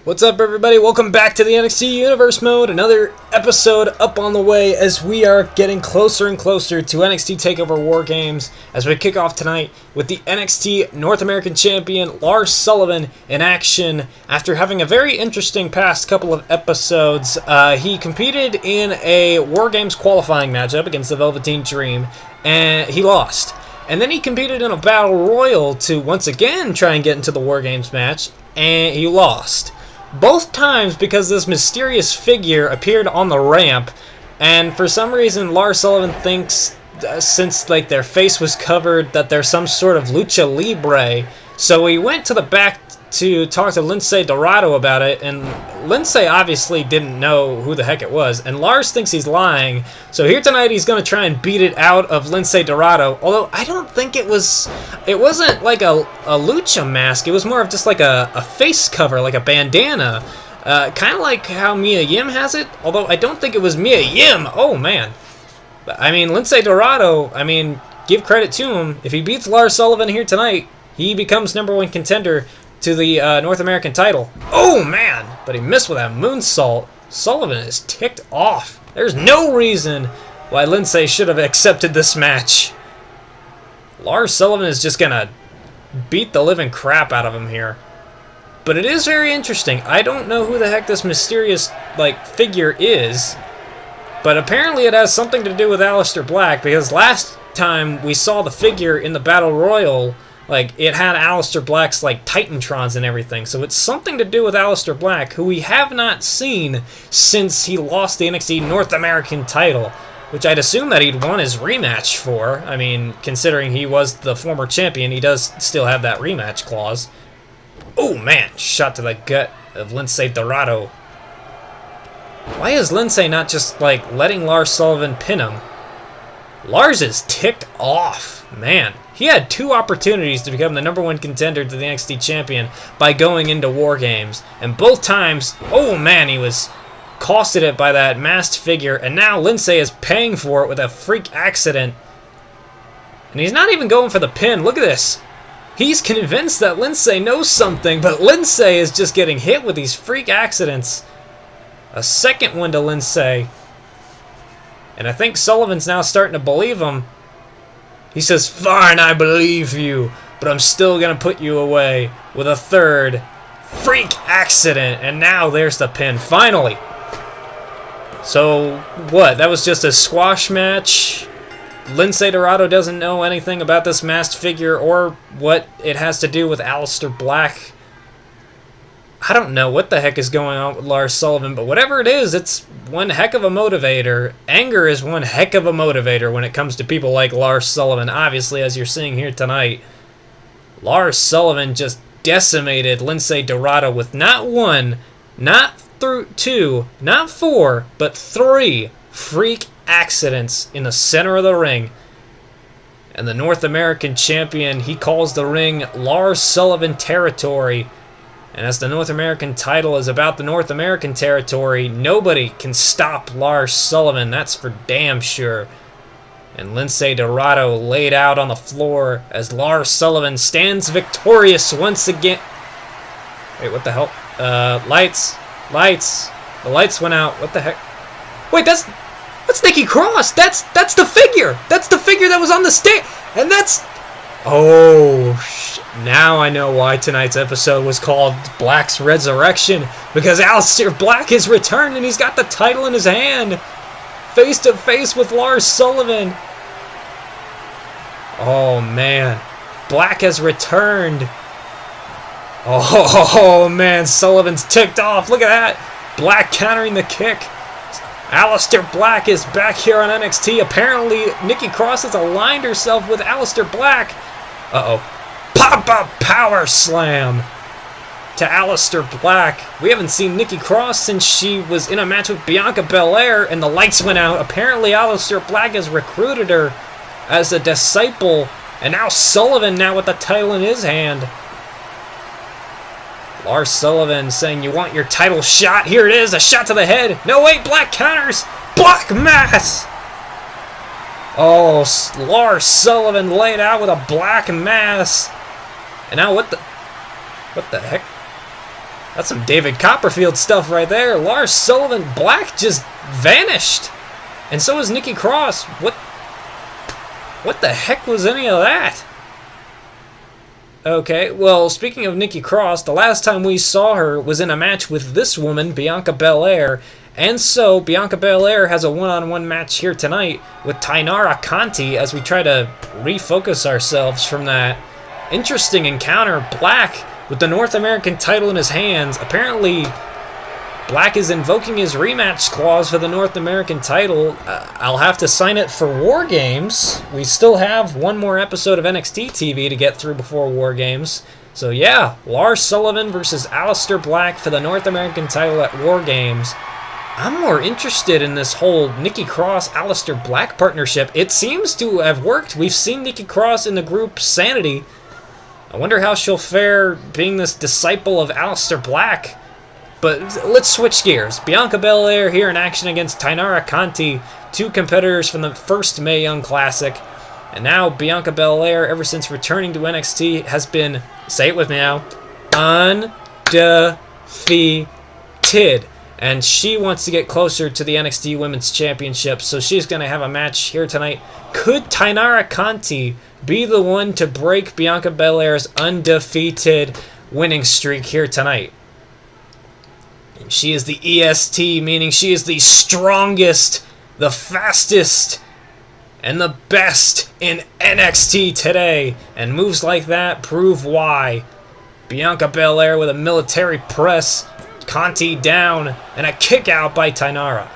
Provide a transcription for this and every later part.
What's up, everybody? Welcome back to the NXT Universe Mode. Another episode up on the way as we are getting closer and closer to NXT TakeOver War Games as we kick off tonight with the NXT North American Champion Lars Sullivan in action after having a very interesting past couple of episodes. He competed in a War Games qualifying matchup against the Velveteen Dream and he lost. And then he competed in a Battle Royal to once again try and get into the War Games match, and he lost. Both times because this mysterious figure appeared on the ramp, and for some reason Lars Sullivan thinks, since their face was covered, that there's some sort of lucha libre. So he went to the back to talk to Lince Dorado about it, and Lince obviously didn't know who the heck it was, and Lars thinks he's lying. So here tonight he's going to try and beat it out of Lince Dorado, although I don't think it wasn't like a lucha mask. It was more of just like a face cover, like a bandana, kind of like how Mia Yim has it, although I don't think it was Mia Yim. Oh man, I mean, Lince Dorado, I mean, give credit to him. If he beats Lars Sullivan here tonight, he becomes #1 contender to the North American title. Oh man, but he missed with that moonsault. Sullivan is ticked off. There's no reason why Lince should have accepted this match. Lars Sullivan is just gonna beat the living crap out of him here. But it is very interesting. I don't know who the heck this mysterious figure is, but apparently it has something to do with Aliester Black, because last time we saw the figure in the Battle Royal, it had Aliester Black's, Titantrons and everything. So it's something to do with Aliester Black, who we have not seen since he lost the NXT North American title, which I'd assume that he'd won his rematch for. I mean, considering he was the former champion, he does still have that rematch clause. Oh, man. Shot to the gut of Lince Dorado. Why is Lince not just, letting Lars Sullivan pin him? Lars is ticked off. Man, he had 2 opportunities to become the #1 contender to the NXT champion by going into War Games, and both times, oh man, he was costed it by that masked figure, and now Lince is paying for it with a freak accident. And he's not even going for the pin. Look at this. He's convinced that Lince knows something, but Lince is just getting hit with these freak accidents. A second one to Lince. And I think Sullivan's now starting to believe him. He says, "Fine, I believe you, but I'm still going to put you away," with a third freak accident. And now there's the pin, finally. So, what? That was just a squash match? Lince Dorado doesn't know anything about this masked figure or what it has to do with Aliester Black. I don't know what the heck is going on with Lars Sullivan, but whatever it is, it's one heck of a motivator. Anger is one heck of a motivator when it comes to people like Lars Sullivan, obviously, as you're seeing here tonight. Lars Sullivan just decimated Lince Dorado with not 1, not 2, not 4, but 3 freak accidents in the center of the ring. And the North American champion, he calls the ring Lars Sullivan territory. And as the North American title is about the North American territory, nobody can stop Lars Sullivan, that's for damn sure. And Lince Dorado laid out on the floor as Lars Sullivan stands victorious once again. Wait, what the hell? Lights. The lights went out. What the heck? Wait, that's Nikki Cross. That's the figure. That's the figure that was on the stage. And that's... Oh, now I know why tonight's episode was called Black's Resurrection, because Aliester Black has returned and he's got the title in his hand, face to face with Lars Sullivan. Oh man, Black has returned. Oh man, Sullivan's ticked off. Look at that. Black countering the kick. Aliester Black is back here on NXT. Apparently, Nikki Cross has aligned herself with Aliester Black. Uh-oh. Pop-up power slam to Aliester Black. We haven't seen Nikki Cross since she was in a match with Bianca Belair, and the lights went out. Apparently, Aliester Black has recruited her as a disciple, and now Sullivan now with the title in his hand. Lars Sullivan saying, "You want your title shot? Here it is, a shot to the head." No, wait, Black counters. Black mass. Oh, Lars Sullivan laid out with a black mass. And now what the heck? That's some David Copperfield stuff right there. Lars Sullivan Black just vanished. And so is Nikki Cross. What the heck was any of that? Okay, well, speaking of Nikki Cross, the last time we saw her was in a match with this woman, Bianca Belair. And so, Bianca Belair has a one-on-one match here tonight with Tainara Conti as we try to refocus ourselves from that interesting encounter. Black, with the North American title in his hands, apparently Black is invoking his rematch clause for the North American title. I'll have to sign it for War Games. We still have one more episode of NXT TV to get through before War Games. So yeah, Lars Sullivan versus Aliester Black for the North American title at War Games. I'm more interested in this whole Nikki Cross, Aliester Black partnership. It seems to have worked. We've seen Nikki Cross in the group Sanity. I wonder how she'll fare being this disciple of Aliester Black. But let's switch gears. Bianca Belair here in action against Tainara Conti, two competitors from the first Mae Young Classic. And now Bianca Belair, ever since returning to NXT, has been, say it with me now, undefeated. And she wants to get closer to the NXT Women's Championship, so she's going to have a match here tonight. Could Tainara Conti be the one to break Bianca Belair's undefeated winning streak here tonight? And she is the EST, meaning she is the strongest, the fastest, and the best in NXT today. And moves like that prove why. Bianca Belair with a military press. Conti down, and a kick out by Tainara.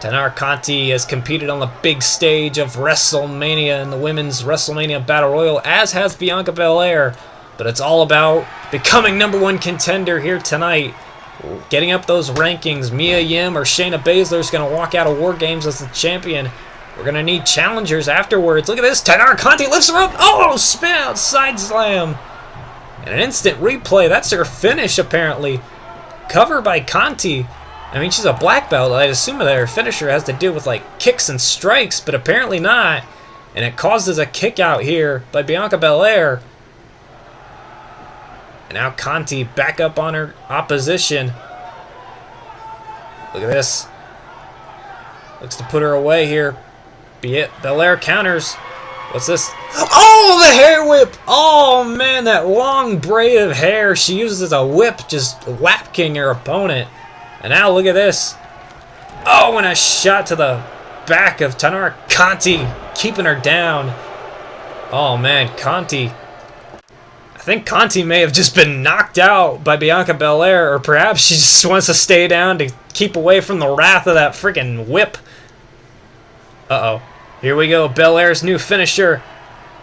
Tainara Conti has competed on the big stage of WrestleMania in the Women's WrestleMania Battle Royal, as has Bianca Belair. But it's all about becoming #1 contender here tonight. Getting up those rankings. Mia Yim or Shayna Baszler is going to walk out of War Games as the champion. We're going to need challengers afterwards. Look at this. Tainara Conti lifts her up. Oh, spin out, side slam. And an instant replay. That's her finish, apparently. Cover by Conti. I mean, she's a black belt. I'd assume that her finisher has to do with, like, kicks and strikes, but apparently not. And it causes a kick out here by Bianca Belair. And now Conti back up on her opposition. Look at this. Looks to put her away here. Belair counters. What's this? Oh, the hair whip! Oh, man, that long braid of hair she uses as a whip, just whacking her opponent. And now look at this. Oh, and a shot to the back of Tainara Conti, keeping her down. Oh, man, Conti. I think Conti may have just been knocked out by Bianca Belair, or perhaps she just wants to stay down to keep away from the wrath of that freaking whip. Uh-oh. Here we go, Belair's new finisher.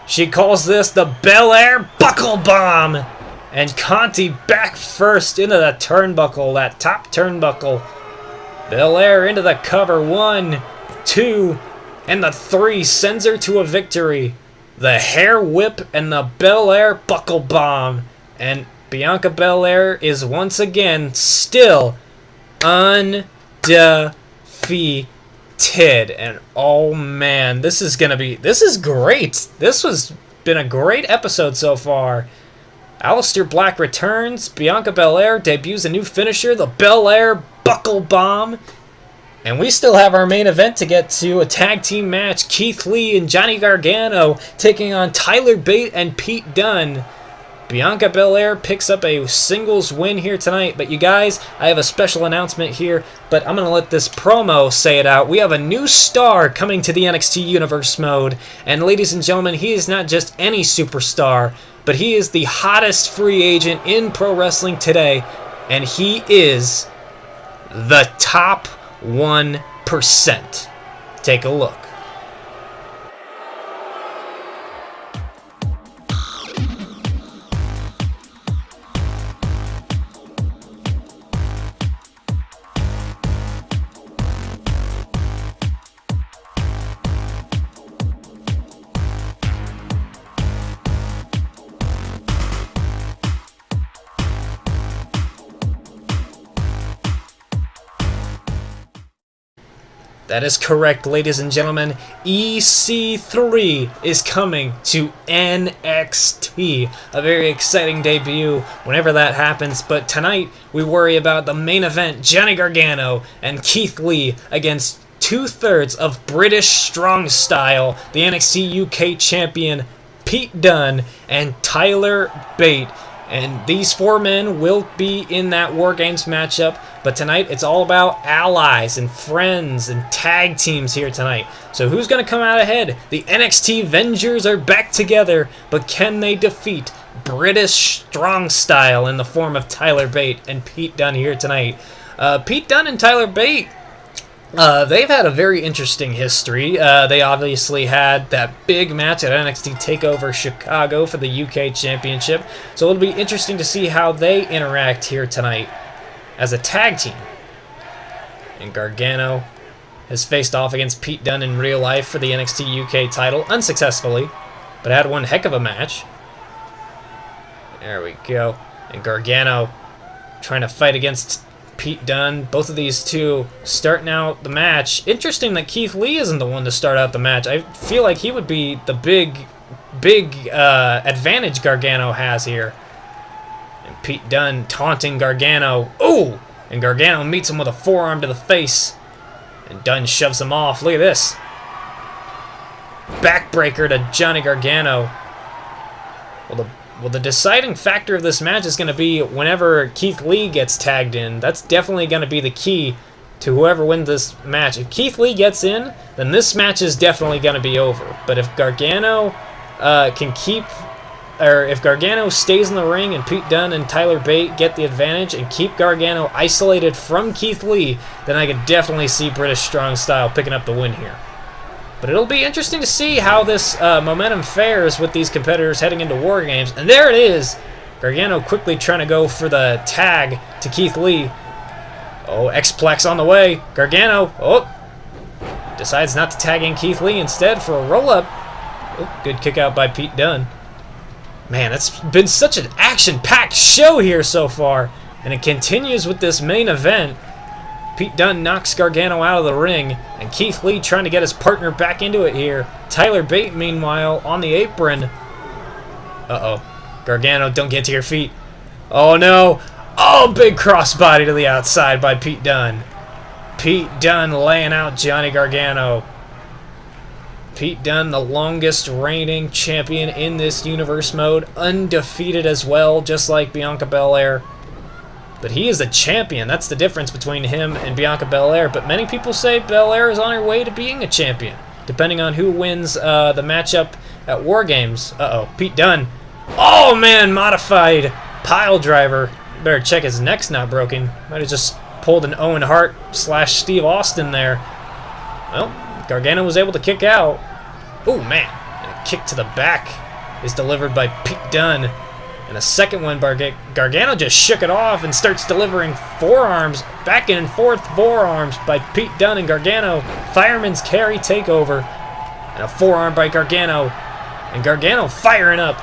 She calls this the Belair Buckle Bomb. And Conti back first into the turnbuckle, that top turnbuckle. Belair into the cover. 1, 2, and the 3 sends her to a victory. The hair whip and the Belair Buckle Bomb. And Bianca Belair is once again still undefeated. And oh man, this is great. This has been a great episode so far. Aliester Black returns. Bianca Belair debuts a new finisher, the Belair Buckle Bomb. And we still have our main event to get to, a tag team match. Keith Lee and Johnny Gargano taking on Tyler Bate and Pete Dunne. Bianca Belair picks up a singles win here tonight. But you guys, I have a special announcement here, but I'm going to let this promo say it out. We have a new star coming to the NXT Universe mode. And ladies and gentlemen, he is not just any superstar, but he is the hottest free agent in pro wrestling today. And he is the top 1%. Take a look. That is correct, ladies and gentlemen. EC3 is coming to NXT. A very exciting debut whenever that happens. But tonight, we worry about the main event, Johnny Gargano and Keith Lee against two-thirds of British Strong Style, the NXT UK champion, Pete Dunne and Tyler Bate. And these four men will be in that War Games matchup. But tonight, it's all about allies and friends and tag teams here tonight. So who's going to come out ahead? The NXT Vengers are back together, but can they defeat British Strong Style in the form of Tyler Bate and Pete Dunne here tonight? Pete Dunne and Tyler Bate, they've had a very interesting history. They obviously had that big match at NXT TakeOver Chicago for the UK Championship. So it'll be interesting to see how they interact here tonight as a tag team. And Gargano has faced off against Pete Dunne in real life for the NXT UK title, unsuccessfully, but had one heck of a match. There we go. And Gargano trying to fight against Pete Dunne. Both of these two starting out the match. Interesting that Keith Lee isn't the one to start out the match. I feel like he would be the big advantage Gargano has here. And Pete Dunne taunting Gargano. Ooh! And Gargano meets him with a forearm to the face. And Dunne shoves him off. Look at this. Backbreaker to Johnny Gargano. Well, the deciding factor of this match is going to be whenever Keith Lee gets tagged in. That's definitely going to be the key to whoever wins this match. If Keith Lee gets in, then this match is definitely going to be over. But if Gargano if Gargano stays in the ring and Pete Dunne and Tyler Bate get the advantage and keep Gargano isolated from Keith Lee, then I could definitely see British Strong Style picking up the win here. But it'll be interesting to see how this momentum fares with these competitors heading into War Games. And there it is! Gargano quickly trying to go for the tag to Keith Lee. Oh, X-Plex on the way. Gargano, decides not to tag in Keith Lee instead for a roll-up. Oh, good kick out by Pete Dunne. Man, it's been such an action-packed show here so far. And it continues with this main event. Pete Dunne knocks Gargano out of the ring, and Keith Lee trying to get his partner back into it here. Tyler Bate, meanwhile, on the apron. Uh-oh. Gargano, don't get to your feet. Oh, no. Oh, big crossbody to the outside by Pete Dunne. Pete Dunne laying out Johnny Gargano. Pete Dunne, the longest reigning champion in this universe mode. Undefeated as well, just like Bianca Belair. But he is a champion. That's the difference between him and Bianca Belair. But many people say Belair is on her way to being a champion, depending on who wins the matchup at War Games. Uh-oh, Pete Dunne. Oh, man, modified pile driver. Better check his neck's not broken. Might have just pulled an Owen Hart / Steve Austin there. Well, Gargano was able to kick out. Oh, man. And a kick to the back is delivered by Pete Dunne. And a second one, Gargano just shook it off and starts delivering forearms, back and forth forearms by Pete Dunne and Gargano. Fireman's carry takeover. And a forearm by Gargano. And Gargano firing up.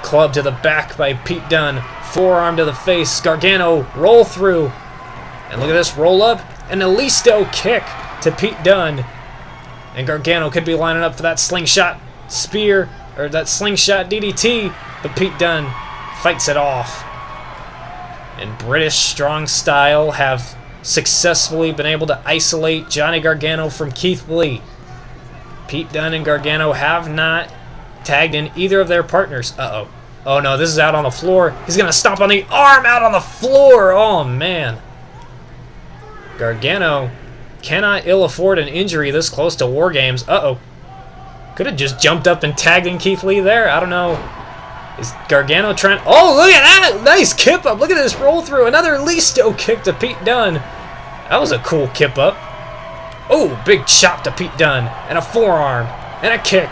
Club to the back by Pete Dunne. Forearm to the face. Gargano roll through. And look at this, roll up. An Aliester kick to Pete Dunne. And Gargano could be lining up for that slingshot spear, or that slingshot DDT. But Pete Dunne fights it off. And British Strong Style have successfully been able to isolate Johnny Gargano from Keith Lee. Pete Dunne and Gargano have not tagged in either of their partners. Uh-oh. Oh no, this is out on the floor. He's going to stomp on the arm out on the floor. Oh man. Gargano cannot ill afford an injury this close to War Games. Uh-oh. Could have just jumped up and tagged in Keith Lee there. I don't know. Is Gargano trying... Oh, look at that! Nice kip up. Look at this roll through. Another Aliester kick to Pete Dunne. That was a cool kip up. Oh, big chop to Pete Dunne. And a forearm. And a kick.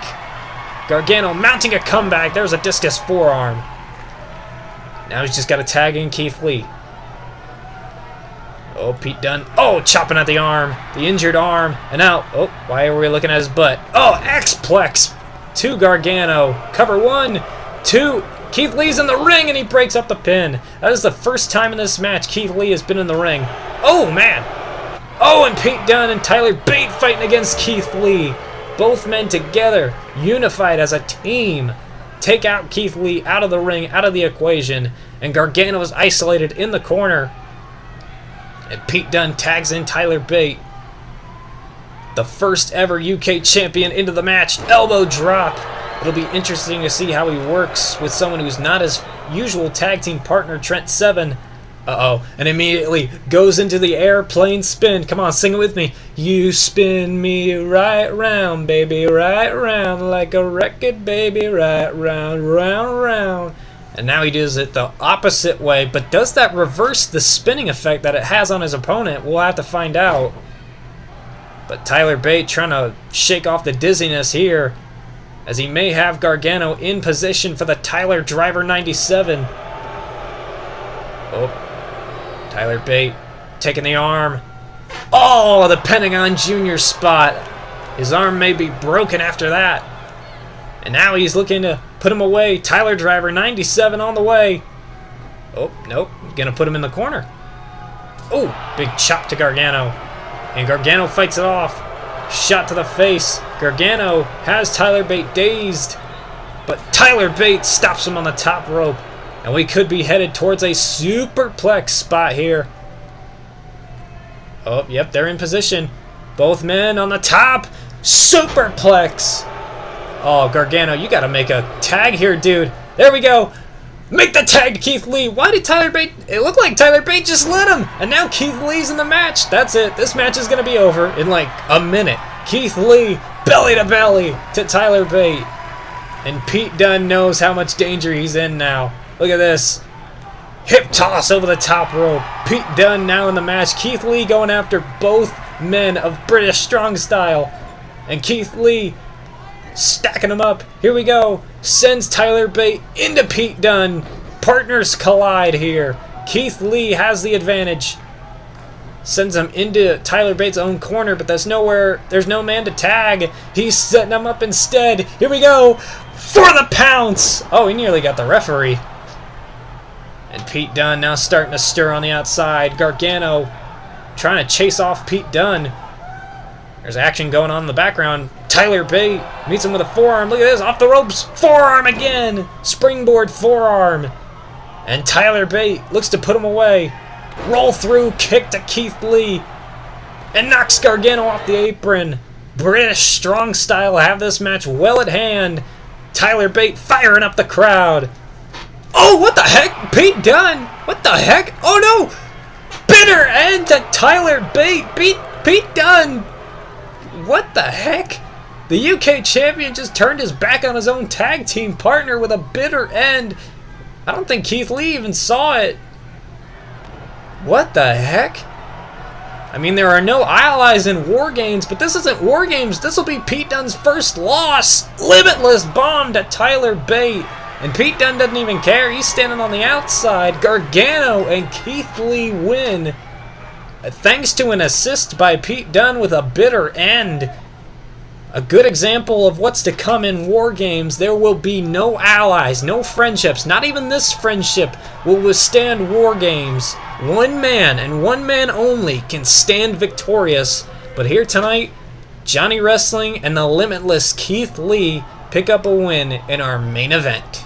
Gargano mounting a comeback. There's a discus forearm. Now he's just got to tag in Keith Lee. Oh, Pete Dunne. Oh, chopping at the arm. The injured arm. And out. Oh, why are we looking at his butt? Oh, X-Plex to Gargano. Cover 1, 2. Keith Lee's in the ring and he breaks up the pin. That is the first time in this match Keith Lee has been in the ring. Oh, man. Oh, and Pete Dunne and Tyler Bate fighting against Keith Lee. Both men together, unified as a team. Take out Keith Lee out of the ring, out of the equation. And Gargano is isolated in the corner. And Pete Dunne tags in Tyler Bate. The first ever UK champion into the match. Elbow drop. It'll be interesting to see how he works with someone who's not his usual tag team partner, Trent Seven. And immediately goes into the airplane spin. Come on, sing it with me. You spin me right round, baby, right round, like a record, baby, right round, round, round. And now he does it the opposite way, but does that reverse the spinning effect that it has on his opponent? We'll have to find out. But Tyler Bate trying to shake off the dizziness here, as he may have Gargano in position for the Tyler Driver 97. Oh. Tyler Bate taking the arm. Oh, the Pentagon Junior spot. His arm may be broken after that. And now he's looking to put him away. Tyler Driver 97 on the way. Oh, nope. Gonna put him in the corner. Oh, big chop to Gargano. And Gargano fights it off. Shot to the face. Gargano has Tyler Bate dazed. But Tyler Bate stops him on the top rope. And we could be headed towards a superplex spot here. Oh, yep, they're in position. Both men on the top. Superplex. Oh, Gargano, you got to make a tag here, dude. There we go. Make the tag to Keith Lee. Why did Tyler Bate... It looked like Tyler Bate just let him. And now Keith Lee's in the match. That's it. This match is going to be over in like a minute. Keith Lee, belly to belly to Tyler Bate. And Pete Dunne knows how much danger he's in now. Look at this. Hip toss over the top rope. Pete Dunne now in the match. Keith Lee going after both men of British strong style. And Keith Lee stacking them up. Here we go. Sends Tyler Bate into Pete Dunne. Partners collide here. Keith Lee has the advantage. Sends him into Tyler Bate's own corner, but there's no man to tag. He's setting him up instead. Here we go. For the pounce. Oh, he nearly got the referee. And Pete Dunne now starting to stir on the outside. Gargano trying to chase off Pete Dunne. There's action going on in the background. Tyler Bate meets him with a forearm. Look at this. Off the ropes. Forearm again. Springboard forearm. And Tyler Bate looks to put him away. Roll through kick to Keith Lee. And knocks Gargano off the apron. British strong style have this match well at hand. Tyler Bate firing up the crowd. Oh, what the heck? Pete Dunne. What the heck? Oh, no. Bitter end to Tyler Bate. Pete Dunne. What the heck? The UK champion just turned his back on his own tag team partner with a bitter end. I don't think Keith Lee even saw it. What the heck? I mean, there are no allies in War Games, but this isn't War Games. This will be Pete Dunne's first loss. Limitless bomb to Tyler Bate. And Pete Dunne doesn't even care. He's standing on the outside. Gargano and Keith Lee win. Thanks to an assist by Pete Dunne with a bitter end. A good example of what's to come in War Games. There will be no allies, no friendships. Not even this friendship will withstand War Games. One man and one man only can stand victorious. But here tonight, Johnny Wrestling and the limitless Keith Lee pick up a win in our main event.